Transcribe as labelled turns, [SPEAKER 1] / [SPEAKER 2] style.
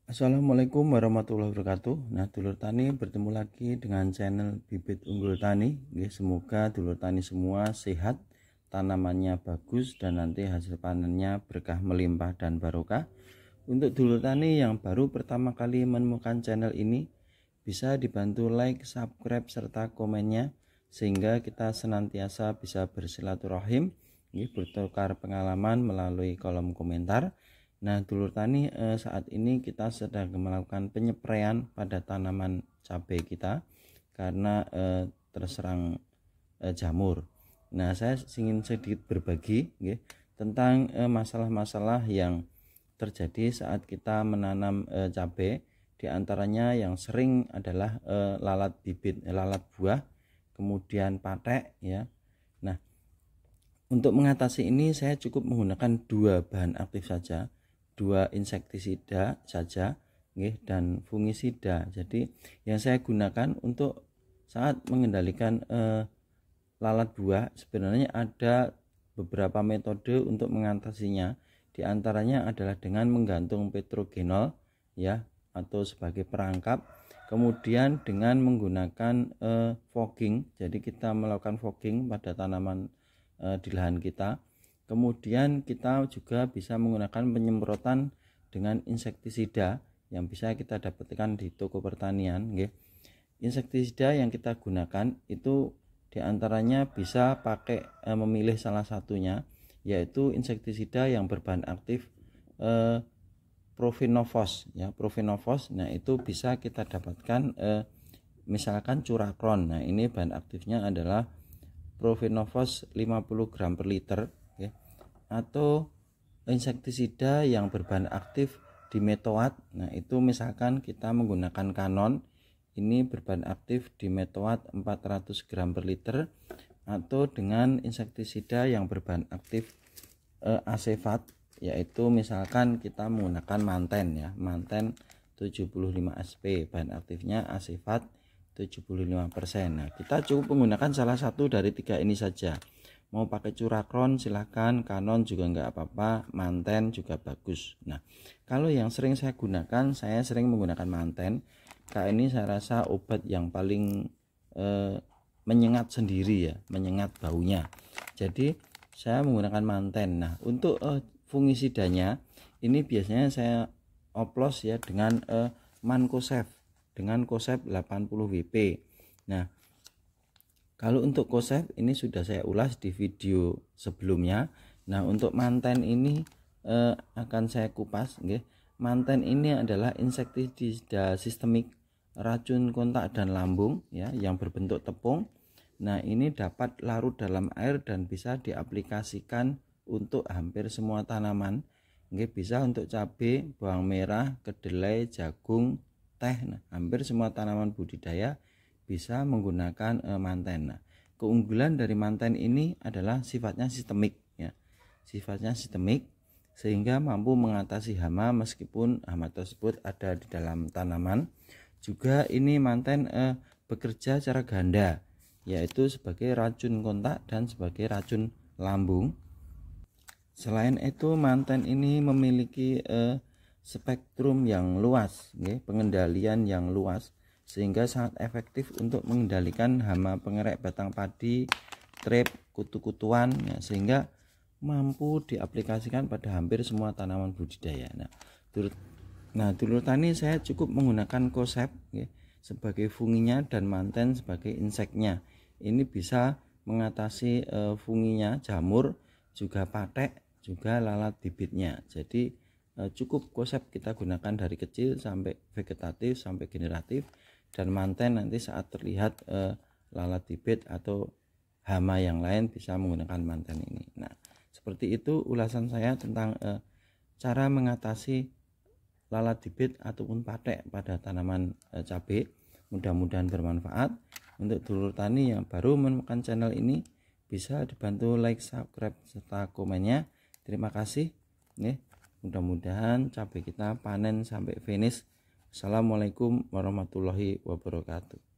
[SPEAKER 1] Assalamualaikum warahmatullahi wabarakatuh. Nah, dulur tani bertemu lagi dengan channel Bibit Unggul Tani. Semoga dulur tani semua sehat, tanamannya bagus, dan nanti hasil panennya berkah melimpah dan barokah. Untuk dulur tani yang baru pertama kali menemukan channel ini, bisa dibantu like, subscribe, serta komennya, sehingga kita senantiasa bisa bersilaturahim, bertukar pengalaman melalui kolom komentar. Nah, dulur tani, saat ini kita sedang melakukan penyepraian pada tanaman cabai kita karena terserang jamur. Nah, saya ingin sedikit berbagi tentang masalah-masalah yang terjadi saat kita menanam cabai. Di antaranya yang sering adalah lalat bibit, lalat buah, kemudian patek ya. Nah, untuk mengatasi ini saya cukup menggunakan dua bahan aktif saja, dua insektisida saja dan fungisida. Jadi yang saya gunakan untuk saat mengendalikan lalat buah, sebenarnya ada beberapa metode untuk mengatasinya. Di antaranya adalah dengan menggantung petrogenol ya, atau sebagai perangkap, kemudian dengan menggunakan fogging. Jadi kita melakukan fogging pada tanaman di lahan kita. Kemudian kita juga bisa menggunakan penyemprotan dengan insektisida yang bisa kita dapatkan di toko pertanian. Insektisida yang kita gunakan itu diantaranya bisa pakai memilih salah satunya, yaitu insektisida yang berbahan aktif Profenofos ya, Profenofos. Nah, itu bisa kita dapatkan misalkan Curacron. Nah, ini bahan aktifnya adalah Profenofos 50 gram per liter ya. Atau insektisida yang berbahan aktif Dimetoat. Nah, itu misalkan kita menggunakan Canon, ini berbahan aktif Dimetoat 400 gram per liter, atau dengan insektisida yang berbahan aktif Acefat, yaitu misalkan kita menggunakan Manten ya, Manten 75 SP, bahan aktifnya Acefat 75%. Nah, kita cukup menggunakan salah satu dari tiga ini saja. Mau pakai Curacron silahkan, Canon juga enggak apa-apa, Manten juga bagus. Nah, kalau yang sering saya gunakan, saya sering menggunakan Manten. Ini saya rasa obat yang paling menyengat sendiri ya, menyengat baunya. Jadi saya menggunakan Manten. Nah, untuk fungisidanya ini biasanya saya oplos ya dengan Mancozeb, dengan Koseb 80 WP. Nah, kalau untuk Koseb ini sudah saya ulas di video sebelumnya. Nah, untuk Manten ini akan saya kupas. Manten ini adalah insektisida sistemik racun kontak dan lambung ya, yang berbentuk tepung. Nah, ini dapat larut dalam air dan bisa diaplikasikan untuk hampir semua tanaman. Bisa untuk cabai, bawang merah, kedelai, jagung, teh. Nah, hampir semua tanaman budidaya bisa menggunakan Manten. Nah, keunggulan dari Manten ini adalah sifatnya sistemik ya. Sifatnya sistemik sehingga mampu mengatasi hama meskipun hama tersebut ada di dalam tanaman. Juga ini Manten bekerja secara ganda, yaitu sebagai racun kontak dan sebagai racun lambung. Selain itu, Manten ini memiliki spektrum yang luas, pengendalian yang luas, sehingga sangat efektif untuk mengendalikan hama pengerek batang padi, trip, kutu-kutuan ya, sehingga mampu diaplikasikan pada hampir semua tanaman budidaya. Nah, dulur tani, saya cukup menggunakan Koseb sebagai funginya dan Manten sebagai inseknya. Ini bisa mengatasi funginya, jamur, juga patek, juga lalat bibitnya. Jadi cukup Koseb kita gunakan dari kecil sampai vegetatif sampai generatif, dan Manten nanti saat terlihat lalat bibit atau hama yang lain bisa menggunakan Manten ini. Nah, seperti itu ulasan saya tentang cara mengatasi lalat bibit ataupun patek pada tanaman cabai. Mudah-mudahan bermanfaat. Untuk dulur tani yang baru menemukan channel ini, bisa dibantu like, subscribe, serta komennya. Terima kasih. Mudah-mudahan cabai kita panen sampai finish. Assalamualaikum warahmatullahi wabarakatuh.